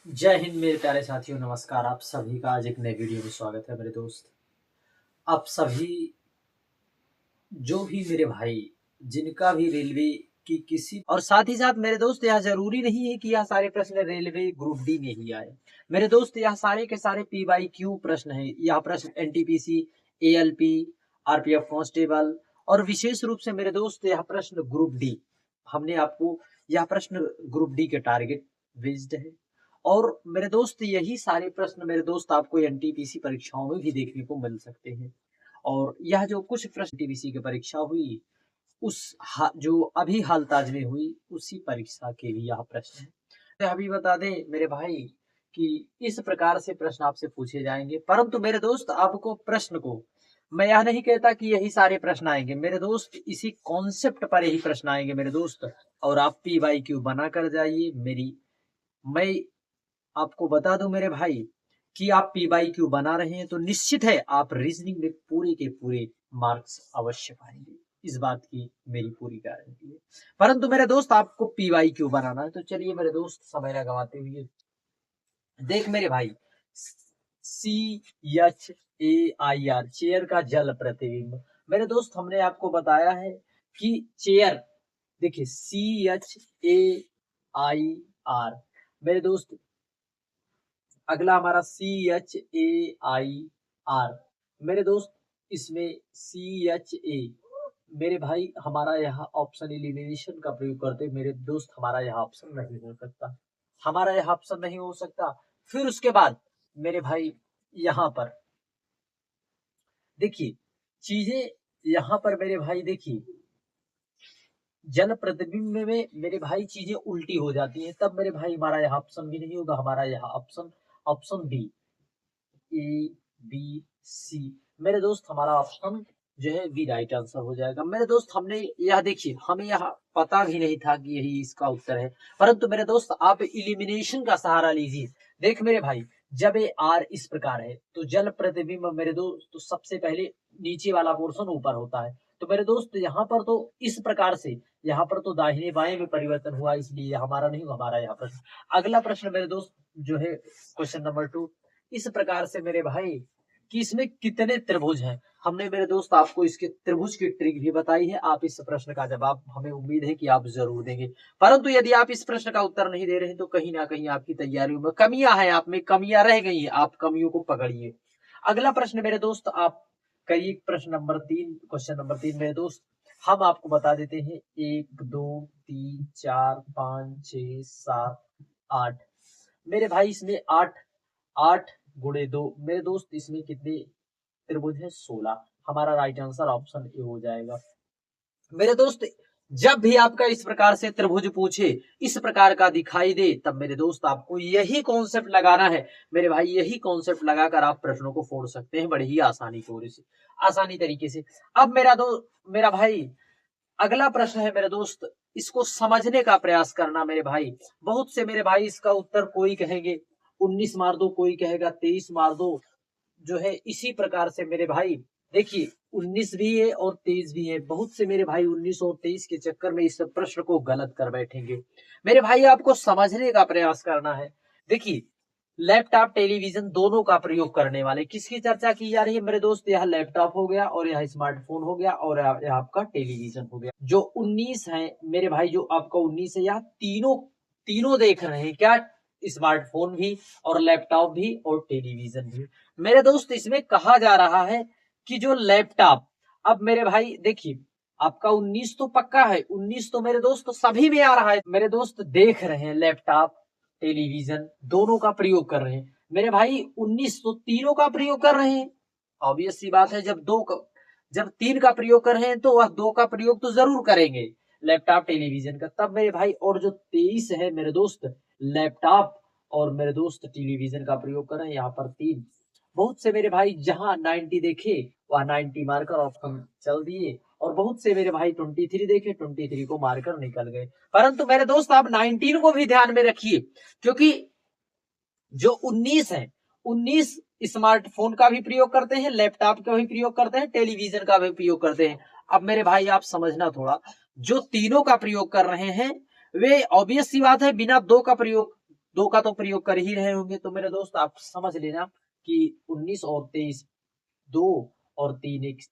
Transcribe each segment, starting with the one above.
जय हिंद मेरे प्यारे साथियों, नमस्कार। आप सभी का आज एक नए वीडियो में स्वागत है। मेरे दोस्त, आप सभी जो भी मेरे भाई जिनका भी रेलवे की किसी और साथ ही साथ मेरे दोस्त, यह जरूरी नहीं है कि यह सारे प्रश्न रेलवे ग्रुप डी में ही आए। मेरे दोस्त, यह सारे के सारे PYQ प्रश्न है। यह प्रश्न NTPC, ALP, RPF कांस्टेबल और विशेष रूप से मेरे दोस्त यह प्रश्न ग्रुप डी, हमने आपको यह प्रश्न ग्रुप डी के टारगेट बेस्ड है। और मेरे दोस्त, यही सारे प्रश्न मेरे दोस्त आपको NTPC परीक्षाओं में भी देखने को मिल सकते हैं। और यह जो कुछ प्रश्न TBC की परीक्षा हुई, जो अभी हाल ताज में हुई, उसी परीक्षा के भी यह प्रश्न है। तो अभी बता दें मेरे भाई कि इस प्रकार से प्रश्न आपसे पूछे जाएंगे। परंतु मेरे दोस्त, आपको प्रश्न को मैं यह नहीं कहता कि यही सारे प्रश्न आएंगे मेरे दोस्त, इसी कॉन्सेप्ट पर यही प्रश्न आएंगे मेरे दोस्त। और आप PYQ बना कर जाइए। मैं आपको बता दूं मेरे भाई कि आप PYQ बना रहे हैं तो निश्चित है आप रीजनिंग में पूरे के पूरे मार्क्स अवश्य पाएंगे। इस बात की मेरी पूरी गारंटी है। परंतु मेरे दोस्त, आपको PYQ बनाना है तो चलिए मेरे दोस्त, समय न गवाते हुए देख मेरे भाई, CHAIR, चेयर का जल प्रतिबिंब। मेरे दोस्त, हमने आपको बताया है कि चेयर, देखिए CHAIR मेरे दोस्त। अगला हमारा CHAIR मेरे दोस्त, इसमें CHA मेरे भाई, हमारा यहाँ ऑप्शन एलिमिनेशन का प्रयोग करते मेरे दोस्त, हमारा यहाँ ऑप्शन नहीं हो सकता, हमारा यहाँ ऑप्शन नहीं हो सकता। फिर उसके बाद मेरे भाई, यहाँ पर देखिए चीजें, यहाँ पर मेरे भाई देखिए, जल प्रतिबिंब में मेरे भाई चीजें उल्टी हो जाती हैं। तब मेरे भाई हमारा यहाँ ऑप्शन भी नहीं होगा, हमारा यहाँ ऑप्शन ऑप्शन बी, ABC मेरे दोस्त, हमारा ऑप्शन जो है बी राइट आंसर हो जाएगा। मेरे दोस्त, हमने यह देखिए, हमें यह पता भी नहीं था कि यही इसका उत्तर है। परंतु मेरे दोस्त, आप इलिमिनेशन का सहारा लीजिए। देख मेरे भाई, जब ये R इस प्रकार है तो जल प्रतिबिंब मेरे दोस्त, तो सबसे पहले नीचे वाला पोर्शन ऊपर होता है। तो मेरे दोस्त, यहाँ पर तो इस प्रकार से, यहाँ पर तो दाहिने बाएं में परिवर्तन हुआ, इसलिए हमारा नहीं हुआ, हमारा यहाँ प्रश्न। अगला प्रश्न मेरे दोस्त जो है क्वेश्चन नंबर 2, इस प्रकार से मेरे भाई कि इसमें कितने त्रिभुज हैं। हमने मेरे दोस्त आपको इसके त्रिभुज की ट्रिक भी बताई है। आप इस प्रश्न का जवाब, हमें उम्मीद है कि आप जरूर देंगे। परंतु यदि आप इस प्रश्न का उत्तर नहीं दे रहे हैं तो कहीं ना कहीं आपकी तैयारियों में कमियां हैं, आप में कमियां रह गई हैं, आप कमियों को पकड़िए। अगला प्रश्न मेरे दोस्त, आप कई प्रश्न नंबर 3, क्वेश्चन नंबर 3 मेरे दोस्त, हम आपको बता देते हैं 1 2 3 4 5 6 7 8 मेरे भाई, इसमें 8 8 गुणे 2 मेरे दोस्त, इसमें कितने त्रिभुज है? 16। हमारा राइट आंसर ऑप्शन ए हो जाएगा। मेरे दोस्त, जब भी आपका इस प्रकार से त्रिभुज पूछे, इस प्रकार का दिखाई दे, तब मेरे दोस्त आपको यही कॉन्सेप्ट लगाना है। मेरे भाई, यही कॉन्सेप्ट लगाकर आप प्रश्नों को फोड़ सकते हैं बड़ी ही आसानी तरीके से। अब मेरा भाई, अगला प्रश्न है मेरे दोस्त, इसको समझने का प्रयास करना मेरे भाई। बहुत से मेरे भाई इसका उत्तर, कोई कहेंगे 19 मार दो, कोई कहेगा 23 मार दो, जो है इसी प्रकार से मेरे भाई देखिए, 19 भी है और 23 भी है। बहुत से मेरे भाई 19 और 23 के चक्कर में इस प्रश्न को गलत कर बैठेंगे। मेरे भाई, आपको समझने का प्रयास करना है। देखिए, लैपटॉप टेलीविजन दोनों का प्रयोग करने वाले किसकी चर्चा की जा रही है मेरे दोस्त? यह लैपटॉप हो गया और यह स्मार्टफोन हो गया और यह आपका टेलीविजन हो गया। जो 19 है मेरे भाई, जो आपका 19 है, यह तीनों तीनों देख रहे हैं क्या? स्मार्टफोन भी और लैपटॉप भी और टेलीविजन भी। मेरे दोस्त, इसमें कहा जा रहा है कि जो लैपटॉप, अब मेरे भाई देखिए, आपका 19 तो पक्का है, 19 तो मेरे दोस्त सभी में आ रहा है। मेरे दोस्त देख रहे हैं, लैपटॉप टेलीविजन दोनों का प्रयोग कर रहे हैं। मेरे भाई 19 तो तीनों का प्रयोग कर रहे हैं। ऑब्वियस सी बात है, जब 3 का प्रयोग कर रहे हैं तो वह 2 का प्रयोग तो जरूर करेंगे, लैपटॉप टेलीविजन का। तब मेरे भाई, और जो 23 है मेरे दोस्त, लैपटॉप और मेरे दोस्त टेलीविजन का प्रयोग कर रहे हैं, यहाँ पर 3। बहुत से मेरे भाई जहां 90 देखे वह 90 मारकर ऑप्शन चल दिए, और बहुत से मेरे भाई 23 देखे, 23 को मारकर निकल गए। परंतु मेरे दोस्त, आप 19 को भी ध्यान में रखिए, क्योंकि जो 19 है, 19 स्मार्टफोन का भी प्रयोग करते हैं, लैपटॉप का भी प्रयोग करते हैं, टेलीविजन का भी प्रयोग करते हैं। अब मेरे भाई, आप समझना थोड़ा, जो तीनों का प्रयोग कर रहे हैं वे, ऑब्वियस सी बात है, बिना 2 का प्रयोग 2 का तो प्रयोग कर ही रहे होंगे, तो मेरे दोस्त आप समझ लेना कि 19 और 23, 2 और 3 1,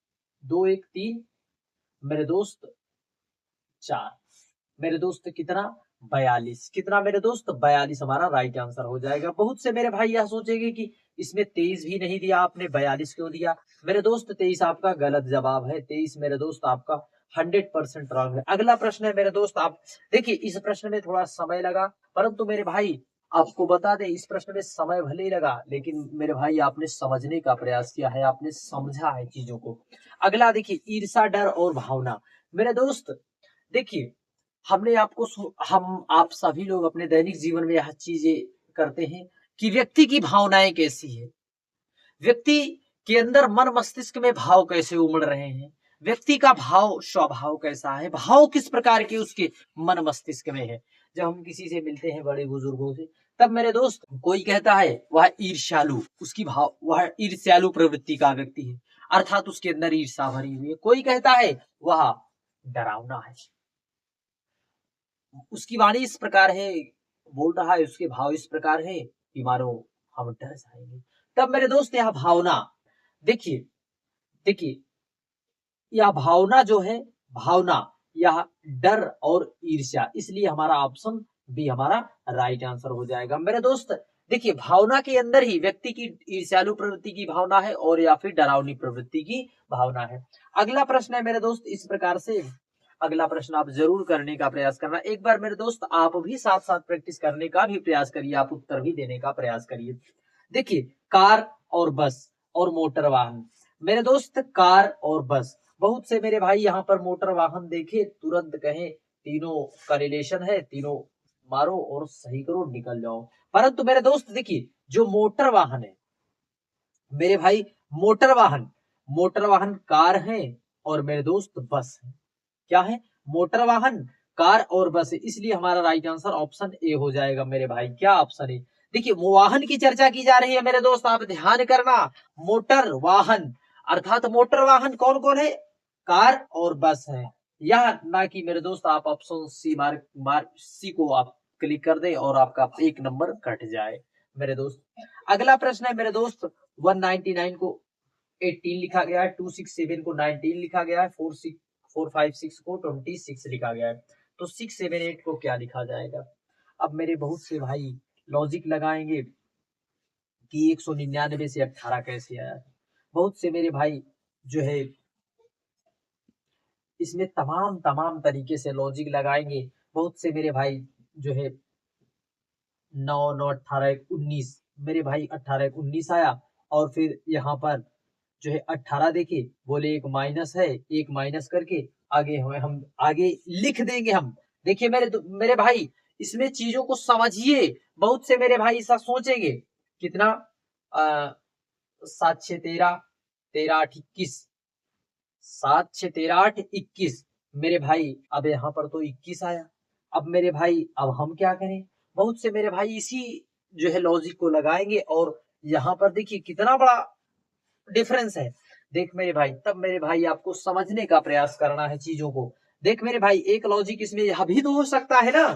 2 1 3 मेरे दोस्त 4, मेरे दोस्त कितना 42, कितना मेरे दोस्त 42 हमारा राइट आंसर हो जाएगा। बहुत से मेरे भाई यह सोचेंगे कि इसमें 23 भी नहीं दिया आपने, 42 क्यों दिया? मेरे दोस्त 23 आपका गलत जवाब है, 23 मेरे दोस्त आपका 100% रॉन्ग है। अगला प्रश्न है मेरे दोस्त, आप देखिए इस प्रश्न में थोड़ा समय लगा, परंतु मेरे भाई आपको बता दें इस प्रश्न में समय भले ही लगा, लेकिन मेरे भाई आपने समझने का प्रयास किया है, आपने समझा है चीजों को। अगला देखिए, ईर्षा, डर और भावना। मेरे दोस्त देखिए, हमने आपको हम आप सभी लोग अपने दैनिक जीवन में यह चीजें करते हैं कि व्यक्ति की भावनाएं कैसी है, व्यक्ति के अंदर मन मस्तिष्क में भाव कैसे उमड़ रहे हैं, व्यक्ति का भाव स्वभाव कैसा है, भाव किस प्रकार के उसके मन मस्तिष्क में है। जब हम किसी से मिलते हैं बड़े बुजुर्गों से, तब मेरे दोस्त कोई कहता है वह ईर्ष्यालु, उसकी भाव वह ईर्ष्यालु प्रवृत्ति का व्यक्ति है, अर्थात उसके अंदर ईर्षा भरी हुई है। कोई कहता है वह डरावना है, उसकी वाणी इस प्रकार है, बोल रहा है, उसके भाव इस प्रकार है कि मानो हम डर जाएंगे। तब मेरे दोस्त यह भावना देखिए, देखिए यह भावना जो है, भावना यह डर और ईर्ष्या, इसलिए हमारा ऑप्शन बी हमारा राइट आंसर हो जाएगा। मेरे दोस्त देखिए, भावना के अंदर ही व्यक्ति की ईर्ष्यालु प्रवृत्ति की भावना है और या फिर डरावनी प्रवृत्ति की भावना है। अगला प्रश्न है मेरे दोस्त इस प्रकार से, अगला प्रश्न आप जरूर करने का प्रयास करना। एक बार मेरे दोस्त आप भी साथ साथ प्रैक्टिस करने का भी प्रयास करिए, आप उत्तर भी देने का प्रयास करिए। देखिए, कार और बस और मोटर वाहन। मेरे दोस्त कार और बस, बहुत से मेरे भाई यहाँ पर मोटर वाहन देखे तुरंत कहें तीनों का रिलेशन है, तीनों मारो और सही करो निकल जाओ। परंतु मेरे दोस्त देखिए, जो मोटर वाहन है मेरे भाई, मोटर वाहन, मोटर वाहन कार है और मेरे दोस्त बस है। क्या है? मोटर वाहन, कार और बस है। इसलिए हमारा राइट आंसर ऑप्शन ए हो जाएगा मेरे भाई। क्या ऑप्शन है? देखिए, वाहन की चर्चा की जा रही है मेरे दोस्त, आप ध्यान करना। मोटर वाहन अर्थात मोटर वाहन कौन कौन है? कार और बस है। यह ना कि मेरे दोस्त आप ऑप्शन सी मार्क मार्क सी को आप क्लिक कर दें और आपका 1 नंबर कट जाए मेरे दोस्त। अगला प्रश्न है मेरे दोस्त, 199 को 18 लिखा गया है, 267 को 19 लिखा गया है, 456 को 26 लिखा गया है, तो 678 को क्या लिखा जाएगा? अब मेरे बहुत से भाई लॉजिक लगाएंगे कि 199 से 18 कैसे आया। बहुत से मेरे भाई जो है इसमें तमाम तमाम तरीके से लॉजिक लगाएंगे। बहुत से मेरे भाई जो है 9 9 18 19, मेरे भाई 18 19 आया, और फिर यहाँ पर जो है 18 देखिए, बोले एक माइनस है, एक माइनस करके आगे हम आगे लिख देंगे हम। देखिए मेरे भाई इसमें चीजों को समझिए। बहुत से मेरे भाई ऐसा सोचेंगे कितना 7 6 13, 13 8 21, 7 6 13 8 21, मेरे भाई अब यहाँ पर तो 21 आया। अब मेरे भाई अब हम क्या करें? बहुत से मेरे भाई इसी जो है लॉजिक को लगाएंगे और यहाँ पर देखिए कितना बड़ा डिफरेंस है। देख मेरे भाई, तब मेरे भाई आपको समझने का प्रयास करना है चीजों को। देख मेरे भाई, एक लॉजिक इसमें यह भी तो हो सकता है ना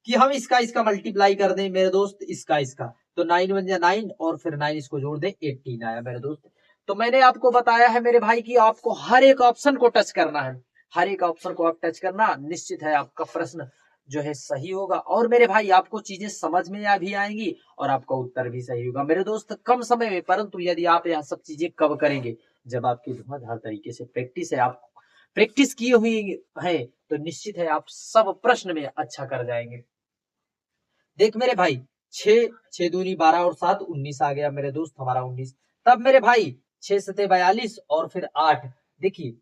कि हम इसका इसका मल्टीप्लाई कर दें मेरे दोस्त, इसका इसका, तो 9 1 जा 9 और फिर 9 इसको जोड़ दें, 18 आया मेरे दोस्त। तो मैंने आपको बताया है मेरे भाई कि आपको हर एक ऑप्शन को टच करना है, हर एक ऑप्शन को आप टच करना, निश्चित है आपका प्रश्न जो है सही होगा। और मेरे भाई आपको चीजें समझ में भी आएंगी और आपका उत्तर भी सही होगा मेरे दोस्त, कम समय में। परंतु यदि आप यह सब चीजें कब करेंगे? जब आपकी धुआंधार तरीके से प्रैक्टिस है, आप प्रैक्टिस की हुई है, तो निश्चित है आप सब प्रश्न में अच्छा कर जाएंगे। देख मेरे भाई, 6 6 दूनी 12 और 7 19 आ गया मेरे दोस्त हमारा 19। तब मेरे भाई 6 सते 42 और फिर 8, देखिए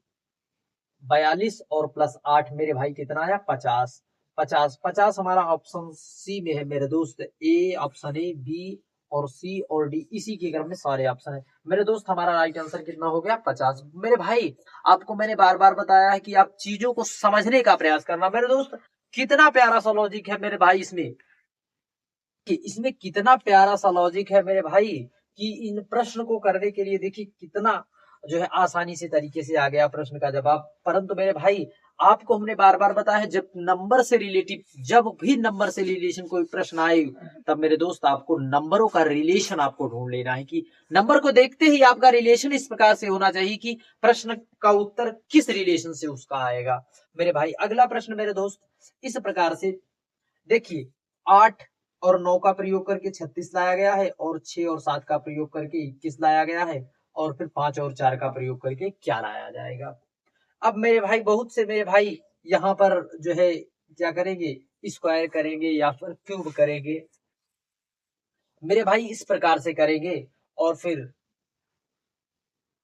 42 और प्लस 8 मेरे भाई कितना आया? 50। 50 50 हमारा ऑप्शन सी में है मेरे दोस्त। ए ऑप्शन ए, बी और सी और डी, इसी के क्रम में सारे ऑप्शन है मेरे दोस्त। हमारा राइट आंसर कितना हो गया? 50। मेरे भाई आपको मैंने बार बार बताया है कि आप चीजों को समझने का प्रयास करना मेरे दोस्त। कितना प्यारा सा लॉजिक है मेरे भाई इसमें, कि इसमें कितना प्यारा सा लॉजिक है मेरे भाई, कि इन प्रश्न को करने के लिए देखिए कितना जो है आसानी से तरीके से आ गया प्रश्न का जवाब। परंतु मेरे भाई आपको हमने बार बार बताया, जब नंबर से रिलेटिव, जब भी नंबर से रिलेशन कोई प्रश्न आए, तब मेरे दोस्त आपको नंबरों का रिलेशन आपको ढूंढ लेना है कि नंबर को देखते ही आपका रिलेशन इस प्रकार से होना चाहिए कि प्रश्न का उत्तर किस रिलेशन से उसका आएगा। मेरे भाई अगला प्रश्न मेरे दोस्त इस प्रकार से देखिए, 8 और 9 का प्रयोग करके 36 लाया गया है, और 6 और 7 का प्रयोग करके 21 लाया गया है, और फिर 5 और 4 का प्रयोग करके क्या लाया जाएगा। अब मेरे भाई बहुत से मेरे भाई यहाँ पर जो है क्या करेंगे, स्क्वायर करेंगे या फिर क्यूब करेंगे। मेरे भाई इस प्रकार से करेंगे, और फिर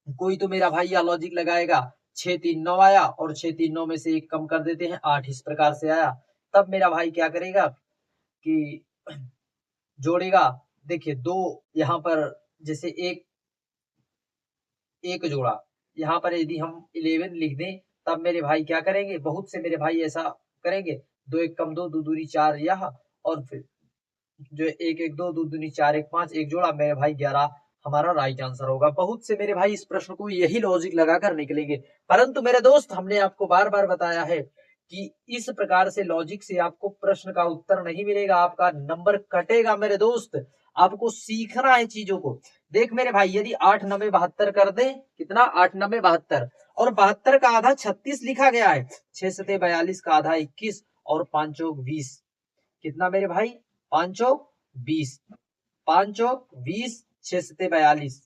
कोई तो मेरा भाई यह लॉजिक लगाएगा 6 3 9 आया, और 6 3 9 में से एक कम कर देते हैं, 8 इस प्रकार से आया। तब मेरा भाई क्या करेगा कि जोड़ेगा। देखिए दो यहाँ पर जैसे एक जोड़ा, यहाँ पर यदि हम 11 लिख दें, तब मेरे भाई क्या करेंगे, बहुत से मेरे भाई ऐसा करेंगे, 2 1 कम 2 2 दूनी 4 यह, और फिर जो 1 1 2 2 दूनी 4 1 5 एक जोड़ा, मेरे भाई 11 हमारा राइट आंसर होगा। बहुत से मेरे भाई इस प्रश्न को यही लॉजिक लगाकर निकलेंगे, परंतु मेरे दोस्त हमने आपको बार बार बताया है कि इस प्रकार से लॉजिक से आपको प्रश्न का उत्तर नहीं मिलेगा, आपका नंबर कटेगा। मेरे दोस्त आपको सीखना है चीजों को। देख मेरे भाई यदि 8 9 72 कर दे, कितना 8 9 72, और 72 का आधा 36 लिखा गया है, 6 7 42 का आधा 21, और 5 चौक 20, कितना मेरे भाई 5 चौक 20, 5 चौक 20, 6 7 42,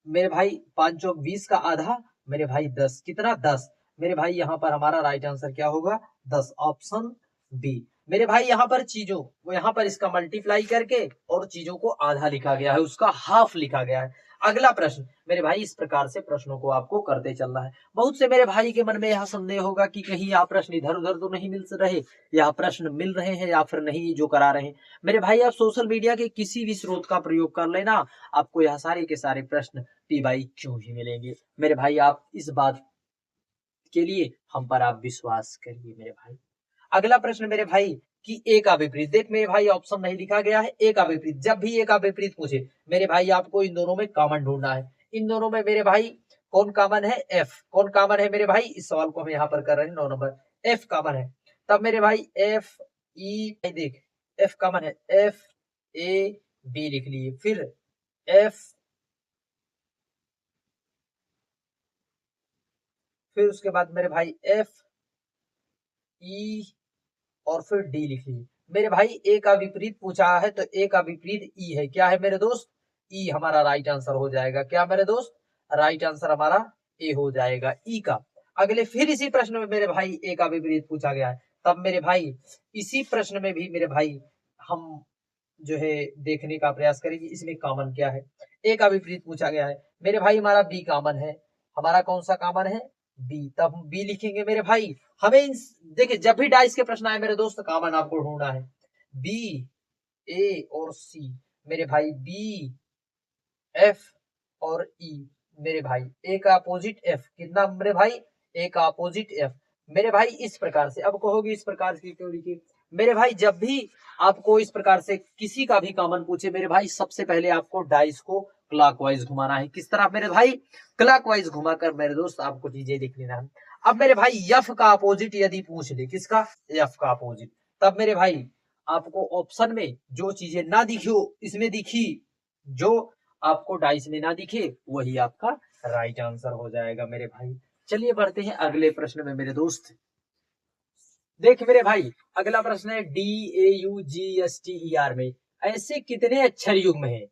मेरे भाई 5 चौक 20 का आधा मेरे भाई 10, कितना 10। मेरे भाई यहाँ पर हमारा राइट आंसर क्या होगा, 10, ऑप्शन बी। मेरे भाई यहाँ पर चीजों वो यहाँ पर इसका मल्टीप्लाई करके और चीजों को आधा लिखा गया है, उसका हाफ लिखा गया है। अगला प्रश्न मेरे भाई इस प्रकार से प्रश्नों को आपको करते चलना है। बहुत से मेरे भाई के मन में यह संदेह होगा कि कहीं यह प्रश्न इधर उधर तो नहीं मिल रहे, या प्रश्न मिल रहे हैं या फिर नहीं जो करा रहे हैं। मेरे भाई आप सोशल मीडिया के किसी भी स्रोत का प्रयोग कर लेना, आपको यह सारे के सारे प्रश्न पी बाई क्यों ही मिलेंगे। मेरे भाई आप इस बात के लिए हम पर आप विश्वास करिए मेरे भाई। अगला प्रश्न मेरे भाई कि ए का विपरीत, देख मेरे भाई ऑप्शन नहीं लिखा गया है, ए का विपरीत। जब भी ए का विपरीत पूछे मेरे भाई आपको इन दोनों में कॉमन ढूंढना है। इन दोनों में मेरे भाई कौन कॉमन है, एफ कौन कॉमन है मेरे भाई, इस सवाल को हम यहाँ पर कर रहे हैं 9 नंबर, एफ कॉमन है। तब मेरे भाई एफ ई, देख एफ कॉमन है, एफ ए बी लिख लिए, फिर एफ, फिर उसके बाद मेरे भाई एफ ई, और फिर डी लिख लीजिए। मेरे भाई ए का विपरीत पूछा है तो ए का विपरीत ई है, क्या है मेरे दोस्त, ई हमारा राइट आंसर हो जाएगा। क्या मेरे दोस्त, राइट आंसर हमारा ए हो जाएगा, ई का। अगले फिर इसी प्रश्न में मेरे भाई ए का विपरीत पूछा गया है, तब मेरे भाई इसी प्रश्न में भी मेरे भाई हम जो है देखने का प्रयास करेंगे इसमें कॉमन क्या है। ए का विपरीत पूछा गया है, मेरे भाई हमारा बी कॉमन है, हमारा कौन सा कॉमन है, बी। तब हम बी लिखेंगे मेरे भाई। हमें देखिए जब भी डाइस के प्रश्न आए मेरे दोस्त कॉमन आपको ढूंढना है, बी ए और सी, मेरे भाई बी एफ और ई, मेरे भाई ए का अपोजिट एफ, कितना मेरे भाई, ए का अपोजिट एफ। मेरे भाई इस प्रकार से, अब कहोगे इस प्रकार से क्यों लिखी, मेरे भाई जब भी आपको इस प्रकार से किसी का भी कॉमन पूछे मेरे भाई, सबसे पहले आपको डाइस को क्लॉकवाइज घुमाना है। किस तरह मेरे भाई, क्लॉकवाइज घुमाकर मेरे दोस्त आपको चीजें लिख लेना है। अब मेरे भाई एफ का अपोजिट यदि पूछ ले, किसका, एफ का अपोजिट, तब मेरे भाई आपको ऑप्शन में जो चीजें ना दिखी हो इसमें दिखी, जो आपको डाइस में ना दिखे वही आपका राइट आंसर हो जाएगा मेरे भाई। चलिए बढ़ते हैं अगले प्रश्न में मेरे दोस्त। देख मेरे भाई अगला प्रश्न है D A you G S T E R में ऐसे कितने अक्षर युग्म हैं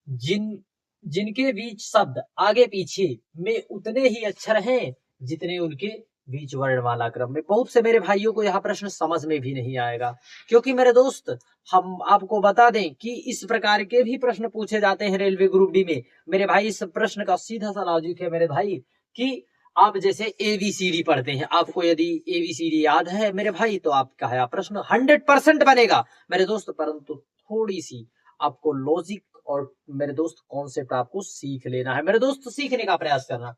जिनके बीच शब्द आगे पीछे में उतने ही अक्षर हैं जितने उनके बीच वर्णमाला क्रम में। बहुत से मेरे भाइयों को यह प्रश्न समझ में भी नहीं आएगा, क्योंकि मेरे दोस्त हम आपको बता दें कि इस प्रकार के भी प्रश्न पूछे जाते हैं रेलवे ग्रुप डी में। मेरे भाई इस प्रश्न का सीधा सा लॉजिक है मेरे भाई कि आप जैसे एबीसीडी पढ़ते हैं, आपको यदि एबीसीडी याद है मेरे भाई तो आपका है प्रश्न 100% बनेगा मेरे दोस्त, परंतु थोड़ी सी आपको लॉजिक और मेरे दोस्त कॉन्सेप्ट आपको सीख लेना है मेरे दोस्त, सीखने का प्रयास करना।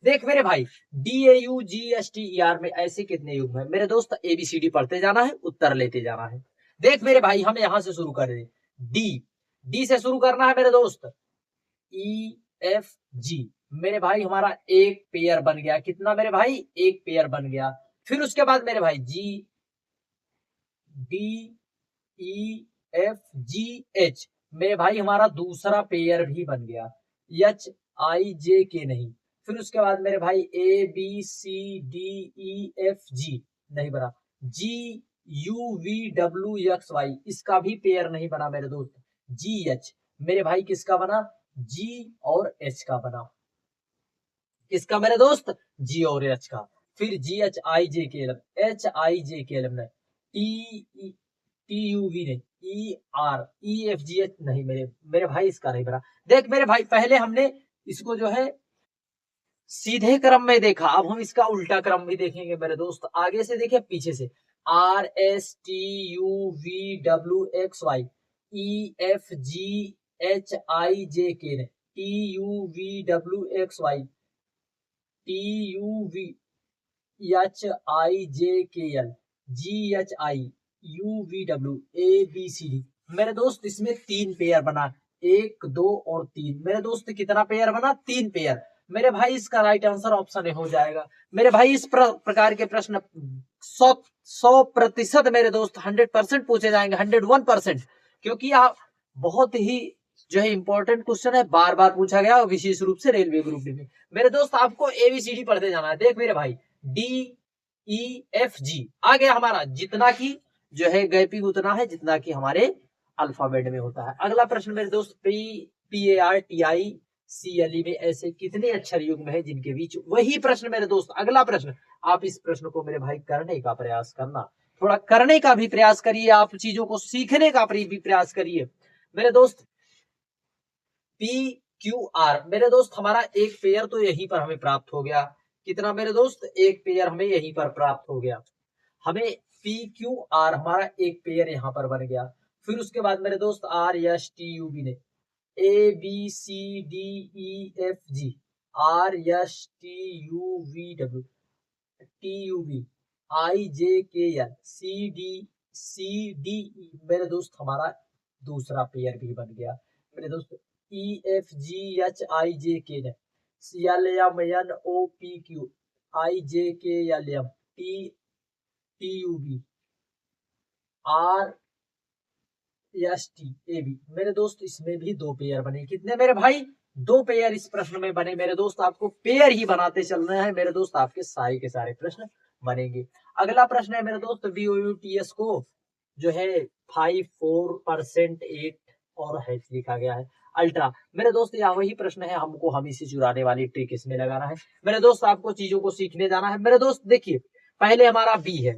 देख मेरे भाई D A you G S T E R में ऐसे कितने युग्म है मेरे दोस्त, एबीसीडी पढ़ते जाना है, उत्तर लेते जाना है। देख मेरे भाई हम यहां से शुरू कर दे, डी, डी से शुरू करना है मेरे दोस्त, ई एफ जी, मेरे भाई हमारा एक पेयर बन गया। कितना मेरे भाई? एक पेयर बन गया। फिर उसके बाद मेरे भाई G D E F G H, मेरे भाई हमारा दूसरा पेयर भी बन गया। एच आई जे के नहीं। फिर उसके बाद मेरे भाई A B C D E F G नहीं बना। G U V W X Y, इसका भी पेयर नहीं बना मेरे दोस्त। जी एच, मेरे भाई किसका बना? जी और एच का बना। किसका मेरे दोस्त? जी और एच का। फिर जी H I J K L, H I J K L में टी टी यू वी नहीं, E R E F G H नहीं, मेरे मेरे भाई इसका नहीं बना। देख मेरे भाई, पहले हमने इसको जो है सीधे क्रम में देखा, अब हम इसका उल्टा क्रम भी देखेंगे मेरे दोस्त। आगे से देखे पीछे से, R S T U V W X Y, E F G H I J K, T U V W X Y, T U V H I J K L, G H I U V W A B C D. मेरे दोस्त इसमें तीन pair बना, एक दो और तीन। मेरे दोस्त कितना पेयर बना? तीन पेयर। मेरे भाई इसका राइट आंसर ऑप्शन ए हो जाएगा। मेरे भाई इस प्रकार के प्रश्न 100% मेरे दोस्त 100% पूछे जाएंगे, 101%, क्योंकि आप बहुत ही जो है इंपॉर्टेंट क्वेश्चन है, बार बार पूछा गया, विशेष रूप से रेलवे ग्रुप डी में। मेरे दोस्त आपको एबीसीडी पढ़ते जाना है। देख मेरे भाई, डी ई एफ जी आ गया हमारा, जितना की जो है गैपिंग उतना है जितना कि हमारे अल्फाबेट में होता है। अगला प्रश्न मेरे दोस्त, P P A R T I C L E में ऐसे कितने अक्षर युग्म है जिनके बीच? वही प्रश्न मेरे दोस्त, अगला प्रश्न। आप इस प्रश्न को मेरे भाई करने का प्रयास करना, थोड़ा करने का भी प्रयास करिए, आप चीजों को सीखने का भी प्रयास करिए मेरे दोस्त। पी क्यू आर, मेरे दोस्त हमारा एक पेयर तो यहीं पर हमें प्राप्त हो गया। कितना मेरे दोस्त? एक पेयर हमें यहीं पर प्राप्त हो गया। हमें पी क्यू आर हमारा एक पेयर यहां पर बन गया। फिर उसके बाद मेरे दोस्त R S T U B ने, A B C D E F G, R S T U V W, T U B, I J K L, C D ई, मेरे दोस्त हमारा दूसरा पेयर भी बन गया। मेरे दोस्त ई F G H I J K L M N O P Q, I J K L M, T T U B, R S T A B, मेरे दोस्त इसमें भी दो पेयर बने। कितने मेरे भाई? दो पेयर इस प्रश्न में बने मेरे दोस्त। आपको पेयर ही बनाते चलना है मेरे दोस्त, आपके सारे के सारे प्रश्न बनेंगे। अगला प्रश्न है मेरे दोस्त, BOUTS को जो है 54% 8 और है लिखा गया है। अल्ट्रा, मेरे दोस्त यहाँ वही प्रश्न है, हमको हम इसी चुराने वाली ट्रिक इसमें लगाना है मेरे दोस्त। आपको चीजों को सीखने जाना है मेरे दोस्त। देखिए पहले हमारा बी है,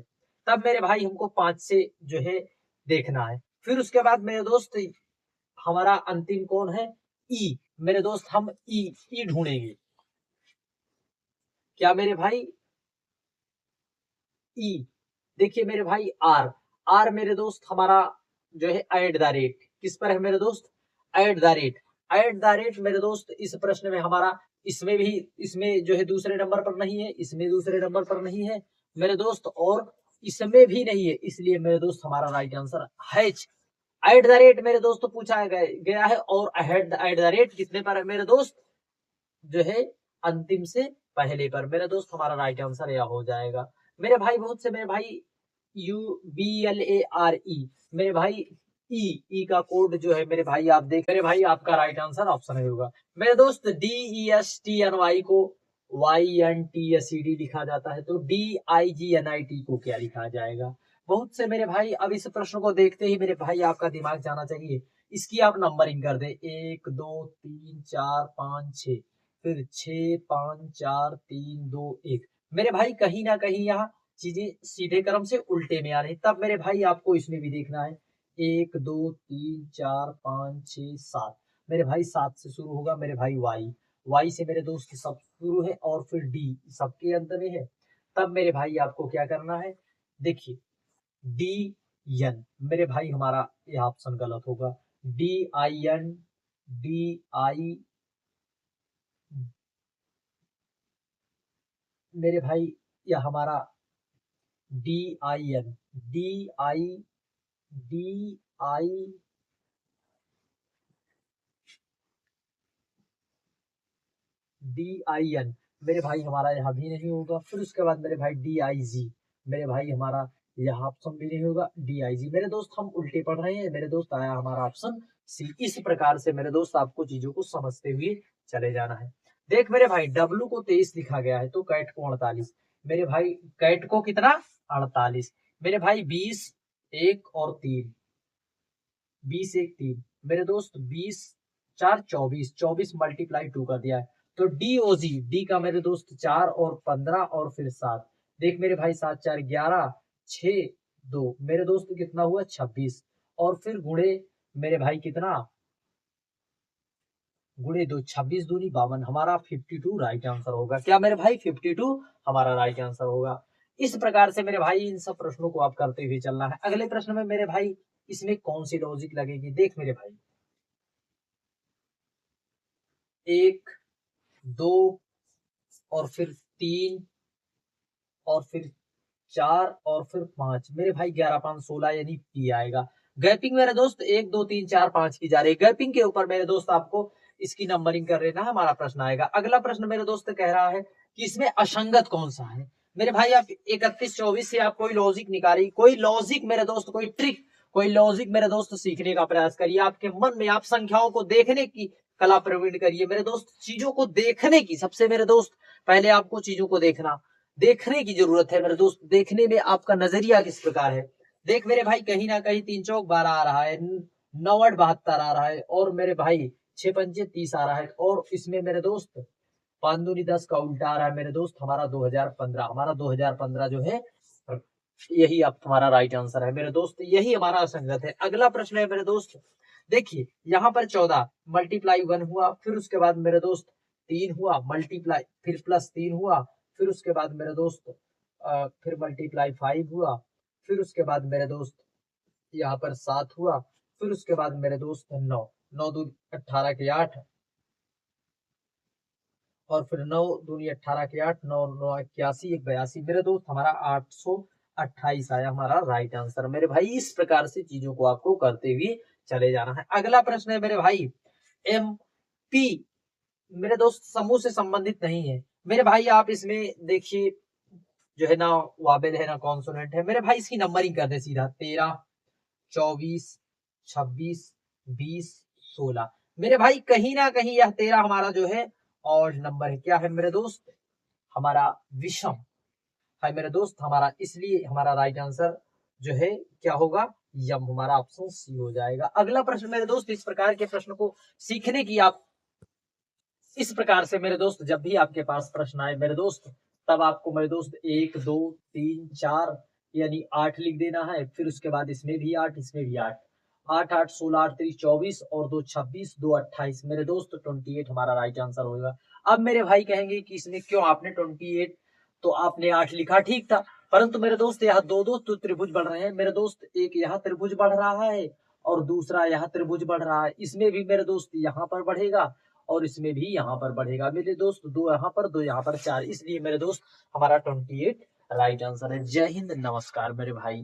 तब मेरे भाई हमको 5 से जो है देखना है। फिर उसके बाद मेरे दोस्त हमारा अंतिम कौन है? ई, मेरे दोस्त हम ई ढूंढेंगे। क्या मेरे भाई? ई। देखिए मेरे भाई आर, आर मेरे दोस्त हमारा जो है एट द रेट, किस पर है मेरे दोस्त? At the rate. At the rate मेरे दोस्त इस प्रश्न में हमारा, इसमें भी, इसमें जो है दूसरे नंबर पर नहीं है, इसमें दूसरे नंबर पर नहीं है मेरे दोस्त, और इसमें भी नहीं है, इसलिए मेरे दोस्त हमारा राइट आंसर है एट द रेट मेरे दोस्त पूछा गया है। और एट द रेट कितने पर है मेरे दोस्त? जो है अंतिम से पहले पर मेरे दोस्त, हमारा राइट आंसर यह हो जाएगा मेरे भाई। बहुत से मेरे भाई U B L A R E, मेरे भाई ई का कोड जो है मेरे भाई आप देख, मेरे भाई आपका राइट आंसर ऑप्शन होगा मेरे दोस्त। D E S T N Y को Y N T S C D लिखा जाता है, तो D I G N I T को क्या लिखा जाएगा? बहुत से मेरे भाई, अब इस प्रश्न को देखते ही मेरे भाई आपका दिमाग जाना चाहिए। इसकी आप नंबरिंग कर दे, 1 2 3 4 5 6, फिर 6 5 4 3 2 1। मेरे भाई कहीं ना कहीं यहाँ चीजें सीधे क्रम से उल्टे में आ रही, तब मेरे भाई आपको इसमें भी देखना है। 1 2 3 4 5 6 7, मेरे भाई 7 से शुरू होगा मेरे भाई वाई, वाई से मेरे दोस्त सब शुरू है, और फिर डी सबके अंत में है। तब मेरे भाई आपको क्या करना है? देखिए डी एन, मेरे भाई हमारा यह ऑप्शन गलत होगा। D I N, D I, मेरे भाई यह हमारा D I N, D I, D I, DIN मेरे भाई हमारा यहाँ भी नहीं होगा। फिर उसके बाद मेरे भाई DIG मेरे भाई हमारा यहाँ ऑप्शन भी नहीं होगा। DIG मेरे दोस्त हम उल्टे पढ़ रहे हैं मेरे दोस्त, आया हमारा ऑप्शन सी। इस प्रकार से मेरे दोस्त आपको चीजों को समझते हुए चले जाना है। देख मेरे भाई W को 23 लिखा गया है तो कैट को 48 मेरे भाई, कैट को कितना 48 मेरे भाई 20 1 और 3 20 1 3 मेरे दोस्त 20 4 24 24 मल्टीप्लाई 2 कर दिया है तो DOG डी का मेरे दोस्त 4 और 15 और फिर 7 देख मेरे भाई 7 4 11 6 2 मेरे दोस्त कितना हुआ 26 और फिर गुणे मेरे भाई कितना गुणे 2 26 दूनी 52 हमारा 52 राइट आंसर होगा। क्या मेरे भाई 52 हमारा राइट आंसर होगा। इस प्रकार से मेरे भाई इन सब प्रश्नों को आप करते हुए चलना है। अगले प्रश्न में मेरे भाई इसमें कौन सी लॉजिक लगेगी, देख मेरे भाई 1 2 और फिर 3 और फिर 4 और फिर 5 मेरे भाई 11 5 16 यानी पी आएगा। गैपिंग मेरे दोस्त 1 2 3 4 5 की जा रही है। गैपिंग के ऊपर मेरे दोस्त आपको इसकी नंबरिंग कर लेना है। हमारा प्रश्न आएगा। अगला प्रश्न मेरे दोस्त कह रहा है कि इसमें असंगत कौन सा है। मेरे भाई आप 31 24 से आप कोई लॉजिक निकालिए, कोई लॉजिक मेरे दोस्त, कोई ट्रिक, कोई लॉजिक मेरे दोस्त सीखने का प्रयास करिए। आपके मन में आप संख्याओं को देखने की कला प्रवीण करिए मेरे दोस्त। चीजों को देखने की सबसे मेरे दोस्त पहले आपको चीजों को देखने की जरूरत है मेरे दोस्त। देखने में आपका नजरिया किस प्रकार है। देख मेरे भाई कहीं ना कहीं 3 चौक 12 आ रहा है, 9 8 72 आ रहा है और मेरे भाई 6 पंचे 30 आ रहा है और इसमें मेरे दोस्त 5 दूनी 10 का उल्टा आ रहा है मेरे दोस्त हमारा 2015। हमारा 2015 जो है यही अब हमारा राइट आंसर है मेरे दोस्त। यही हमारा असंगत है। अगला प्रश्न है मेरे दोस्त, देखिए यहाँ पर 14 मल्टीप्लाई 1 हुआ, फिर उसके बाद मेरे दोस्त 3 हुआ मल्टीप्लाई, फिर प्लस 3 हुआ, फिर उसके बाद मेरे दोस्त फिर मल्टीप्लाई 5 हुआ, फिर उसके बाद मेरे दोस्त यहाँ पर 7 हुआ, फिर उसके बाद मेरे दोस्त 9 9 दूनी 18 के 8 और फिर 9 दूनी 18 के 8 9 9 81 1 82 मेरे दोस्त हमारा 828 आया हमारा राइट आंसर। मेरे भाई इस प्रकार से चीजों को आपको करते हुए चले जाना है। अगला प्रश्न है मेरे भाई MP मेरे दोस्त समूह से संबंधित नहीं है मेरे भाई। आप इसमें देखिए जो है ना वाबेल है ना कॉन्सोनेंट है मेरे भाई। इसकी नंबरिंग कर दे सीधा 13 24 26 20 16 मेरे भाई कहीं ना कहीं यह 13 हमारा जो है और नंबर है। क्या है मेरे दोस्त हमारा विषम है मेरे दोस्त हमारा, इसलिए हमारा राइट आंसर जो है क्या होगा यम, हमारा ऑप्शन सी हो जाएगा। अगला प्रश्न मेरे दोस्त, इस प्रकार के प्रश्न को सीखने की आप इस प्रकार से मेरे दोस्त जब भी आपके पास प्रश्न आए मेरे दोस्त तब आपको मेरे दोस्त 1 2 3 4 यानी 8 लिख देना है। फिर उसके बाद इसमें भी 8 इसमें भी 8 8 8 16 8 3 24 और 2 26 2 28 मेरे दोस्त 28 हमारा राइट आंसर होगा। अब मेरे भाई कहेंगे कि इसमें क्यों आपने 28 तो आपने 8 लिखा ठीक था, परंतु मेरे दोस्त यहाँ दो दो तो त्रिभुज बढ़ रहे हैं मेरे दोस्त। एक यहाँ त्रिभुज बढ़ रहा है और दूसरा यहाँ त्रिभुज बढ़ रहा है। इसमें भी मेरे दोस्त यहाँ पर बढ़ेगा और इसमें भी यहाँ पर बढ़ेगा मेरे दोस्त। दो यहाँ पर दो यहाँ पर 4, इसलिए मेरे दोस्त हमारा 28 राइट आंसर है। जय हिंद, नमस्कार मेरे भाई।